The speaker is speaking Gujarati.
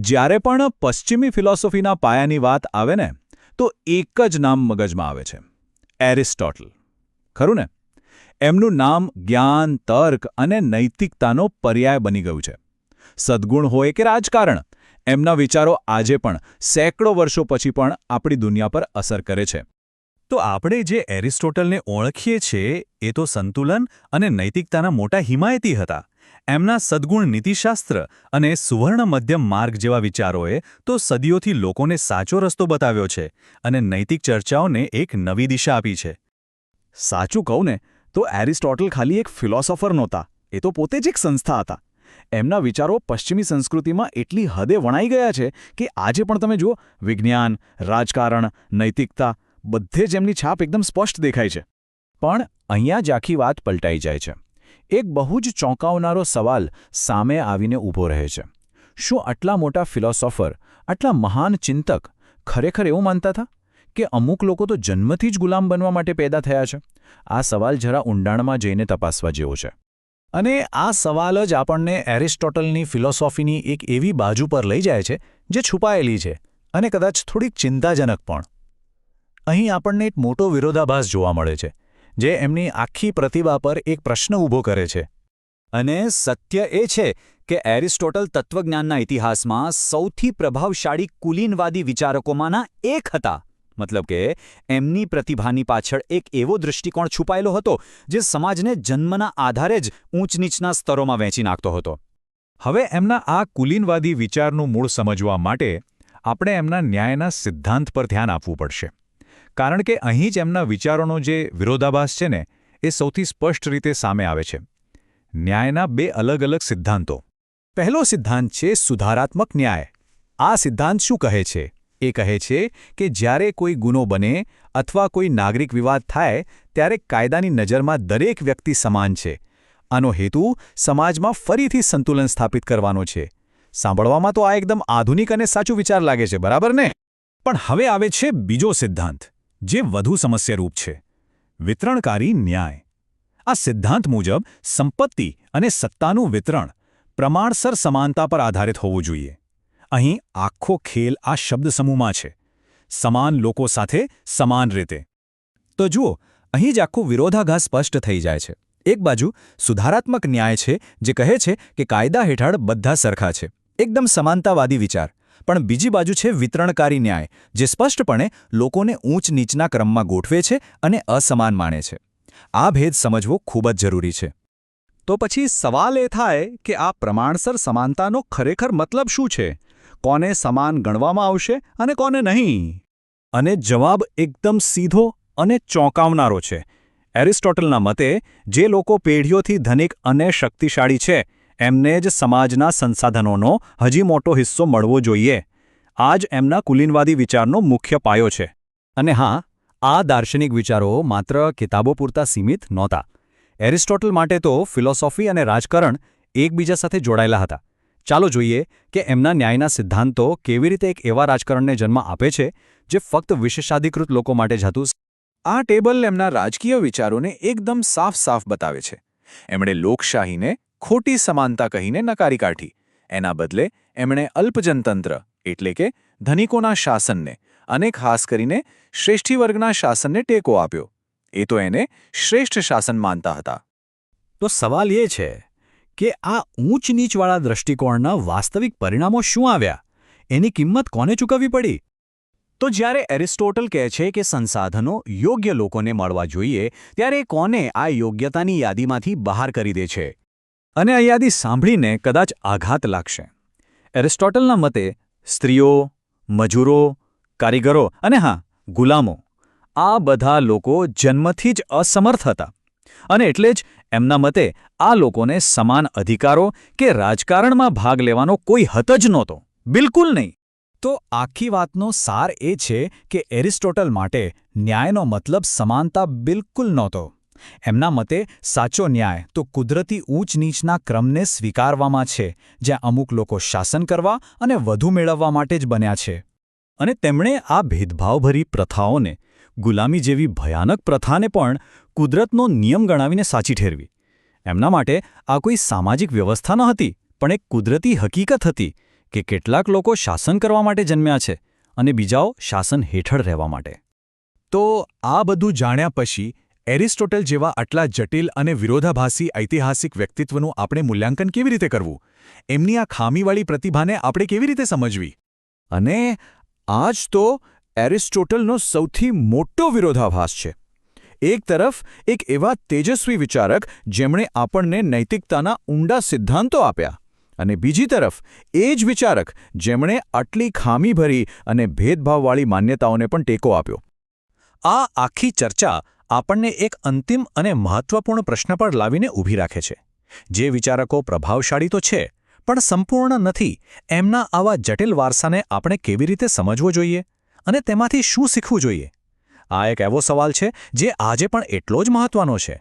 જ્યારે પણ પશ્ચિમી ફિલોસોફીના પાયાની વાત આવે ને તો એક જ નામ મગજમાં આવે છે: એરિસ્ટોટલ. ખરું ને? એમનું નામ જ્ઞાન, તર્ક અને નૈતિકતાનો પર્યાય બની ગયું છે. સદ્ગુણ હોય કે રાજકારણ, એમના વિચારો આજે પણ સેંકડો વર્ષો પછી પણ આપણી દુનિયા પર અસર કરે છે. તો આપણે જે એરિસ્ટોટલને ઓળખીએ છીએ એ તો સંતુલન અને નૈતિકતાના મોટા હિમાયતી હતા. એમના સદ્ગુણ નીતિશાસ્ત્ર અને સુવર્ણ મધ્યમ માર્ગ જેવા વિચારોએ તો સદીઓથી લોકોને સાચો રસ્તો બતાવ્યો છે અને નૈતિક ચર્ચાઓને એક નવી દિશા આપી છે. સાચું કહું ને તો એરિસ્ટોટલ ખાલી એક ફિલોસોફર નહોતા, એ તો પોતે જ એક સંસ્થા હતા. એમના વિચારો પશ્ચિમી સંસ્કૃતિમાં એટલી હદે વણાઈ ગયા છે કે આજે પણ તમે જુઓ, વિજ્ઞાન, રાજકારણ, નૈતિકતા બધે જ એમની છાપ એકદમ સ્પષ્ટ દેખાય છે. પણ અહીંયા જ આખી વાત પલટાઈ જાય છે. એક બહુ જ ચોંકાવનારો સવાલ સામે આવીને ઊભો રહે છે. શું આટલા મોટા ફિલોસોફર, આટલા મહાન ચિંતક ખરેખર એવું માનતા હતા કે અમુક લોકો તો જન્મથી જ ગુલામ બનવા માટે પેદા થયા છે? આ સવાલ જરા ઊંડાણમાં જઈને તપાસવા જેવો છે. અને આ સવાલ જ આપણને એરિસ્ટોટલની ફિલોસોફીની એક એવી બાજુ પર લઈ જાય છે જે છુપાયેલી છે અને કદાચ થોડીક ચિંતાજનક પણ. અહીં આપણને એક મોટો વિરોધાભાસ જોવા મળે છે જે એમની આખી પ્રતિભા પર એક પ્રશ્ન ઊભો કરે છે. અને સત્ય એ છે કે એરિસ્ટોટલ તત્વજ્ઞાનના ઇતિહાસમાં સૌથી પ્રભાવશાળી કુલીનવાદી વિચારકોમાંના એક હતા. મતલબ કે એમની પ્રતિભાની પાછળ એક એવો દૃષ્ટિકોણ છુપાયેલો હતો જે સમાજને જન્મના આધારે જ ઊંચ-નીચના સ્તરોમાં વહેંચી નાખતો હતો. હવે એમના આ કુલીનવાદી વિચારનું મૂળ સમજવા માટે આપણે એમના ન્યાયના સિદ્ધાંત પર ધ્યાન આપવું પડશે. કારણ કે અહીં જ એમના વિચારોનો જે વિરોધાભાસ છે ને એ સૌથી સ્પષ્ટ રીતે સામે આવે છે. ન્યાયના બે અલગ અલગ સિદ્ધાંતો. પહેલો સિદ્ધાંત છે સુધારાત્મક ન્યાય. આ સિદ્ધાંત શું કહે છે? એ કહે છે કે જ્યારે કોઈ ગુનો બને અથવા કોઈ નાગરિક વિવાદ થાય ત્યારે કાયદાની નજરમાં દરેક વ્યક્તિ સમાન છે. આનો હેતુ સમાજમાં ફરીથી સંતુલન સ્થાપિત કરવાનો છે. સાંભળવામાં તો આ એકદમ આધુનિક અને સાચું વિચાર લાગે છે, બરાબર ને? પણ હવે આવે છે બીજો સિદ્ધાંત, જે વધુ સમસ્યારૂપ છે: વિતરણકારી ન્યાય. આ સિદ્ધાંત મુજબ સંપત્તિ અને સત્તાનું વિતરણ પ્રમાણસર સમાનતા પર આધારિત હોવું જોઈએ. અહીં આખો ખેલ આ શબ્દસમૂહમાં છે: સમાન લોકો સાથે સમાન રીતે. તો જુઓ, અહીં જ આખો વિરોધાભાસ સ્પષ્ટ થઈ જાય છે. એક બાજુ સુધારાત્મક ન્યાય છે જે કહે છે કે કાયદા હેઠળ બધા સરખા છે, એકદમ સમાનતાવાદી વિચાર. પણ બીજી બાજુ છે વિતરણકારી ન્યાય, જે સ્પષ્ટપણે લોકોને ઊંચ-નીચના ક્રમમાં ગોઠવે છે અને અસમાન માને છે. આ ભેદ સમજવો ખૂબ જ જરૂરી છે. તો પછી સવાલ એ થાય કે આ પ્રમાણસર સમાનતાનો ખરેખર મતલબ શું છે? કોને સમાન ગણવામાં આવશે અને કોને નહીં? અને જવાબ એકદમ સીધો અને ચોંકાવનારો છે. એરિસ્ટોટલના મતે જે લોકો પેઢીઓથી ધનિક અને શક્તિશાળી છે એમને જ સમાજના સંસાધનોનો હજી મોટો હિસ્સો મળવો જોઈએ. આ જ એમના કુલીનવાદી વિચારનો મુખ્ય પાયો છે. અને હા, આ દાર્શનિક વિચારો માત્ર કિતાબો પૂરતા સીમિત નહોતા. એરિસ્ટોટલ માટે તો ફિલોસોફી અને રાજકારણ એકબીજા સાથે જોડાયેલા હતા. ચાલો જોઈએ કે એમના ન્યાયના સિદ્ધાંતો કેવી રીતે એક એવા રાજકારણને જન્મ આપે છે જે ફક્ત વિશેષાધિકૃત લોકો માટે જ હતું. આ ટેબલ એમના રાજકીય વિચારોને એકદમ સાફ બતાવે છે. એમણે લોકશાહીને ખોટી સમાનતા કહીને નકારી કાઢી. એના બદલે એમણે અલ્પજનતંત્ર એટલે કે ધનિકોના શાસનને અને ખાસ કરીને શ્રેષ્ઠી વર્ગના શાસનને ટેકો આપ્યો. એ તો એને શ્રેષ્ઠ શાસન માનતા હતા. તો સવાલ એ છે કે આ ઊંચ-નીચવાળા દૃષ્ટિકોણના વાસ્તવિક પરિણામો શું આવ્યા? એની કિંમત કોને ચૂકવવી પડી? તો જ્યારે એરિસ્ટોટલ કહે છે કે સંસાધનો યોગ્ય લોકોને મળવા જોઈએ, ત્યારે કોને આ યોગ્યતાની યાદીમાંથી બહાર કરી દે છે? અને આ યાદી સાંભળીને કદાચ આઘાત લાગશે. એરિસ્ટોટલના મતે સ્ત્રીઓ, મજૂરો, કારીગરો અને હા, ગુલામો, આ બધા લોકો જન્મથી જ અસમર્થ હતા. અને એટલે જ એમના મતે આ લોકોને સમાન અધિકારો કે રાજકારણમાં ભાગ લેવાનો કોઈ હક જ નહોતો. બિલકુલ નહીં. તો આખી વાતનો સાર એ છે કે એરિસ્ટોટલ માટે ન્યાયનો મતલબ સમાનતા બિલકુલ નહોતો. એમના મતે સાચો ન્યાય તો કુદરતી ઊંચ-નીચના ક્રમને સ્વીકારવામાં છે, જ્યાં અમુક લોકો શાસન કરવા અને વધુ મેળવવા માટે જ બન્યા છે. અને તેમણે આ ભેદભાવભરી પ્રથાઓને, ગુલામી જેવી ભયાનક પ્રથાને પણ કુદરતનો નિયમ ગણાવીને સાચી ઠેરવી. એમના માટે આ કોઈ સામાજિક વ્યવસ્થા ન હતી, પણ એક કુદરતી હકીકત હતી કે કેટલાક લોકો શાસન કરવા માટે જન્મ્યા છે અને બીજાઓ શાસન હેઠળ રહેવા માટે. તો આ બધું જાણ્યા પછી એરિસ્ટોટલ જેવા આટલા જટિલ અને વિરોધાભાસી ઐતિહાસિક વ્યક્તિત્વનું આપણે મૂલ્યાંકન કેવી રીતે કરવું? એમની આ ખામીવાળી પ્રતિભાને આપણે કેવી રીતે સમજવી? અને આ જ તો એરિસ્ટોટલનો સૌથી મોટો વિરોધાભાસ છે. એક તરફ એક એવા તેજસ્વી વિચારક જેમણે આપણને નૈતિકતાના ઊંડા સિદ્ધાંતો આપ્યા, અને બીજી તરફ એ જ વિચારક જેમણે આટલી ખામીભરી અને ભેદભાવવાળી માન્યતાઓને પણ ટેકો આપ્યો. આ આખી ચર્ચા આપણને એક અંતિમ અને મહત્વપૂર્ણ પ્રશ્ન પર લાવીને ઊભી રાખે છે. જે વિચારકો પ્રભાવશાળી તો છે પણ સંપૂર્ણ નથી, એમના આવા જટિલ વારસાને આપણે કેવી રીતે સમજવો જોઈએ અને તેમાંથી શું શીખવું જોઈએ? આ એક એવો સવાલ છે જે આજે પણ એટલો જ મહત્વનો છે.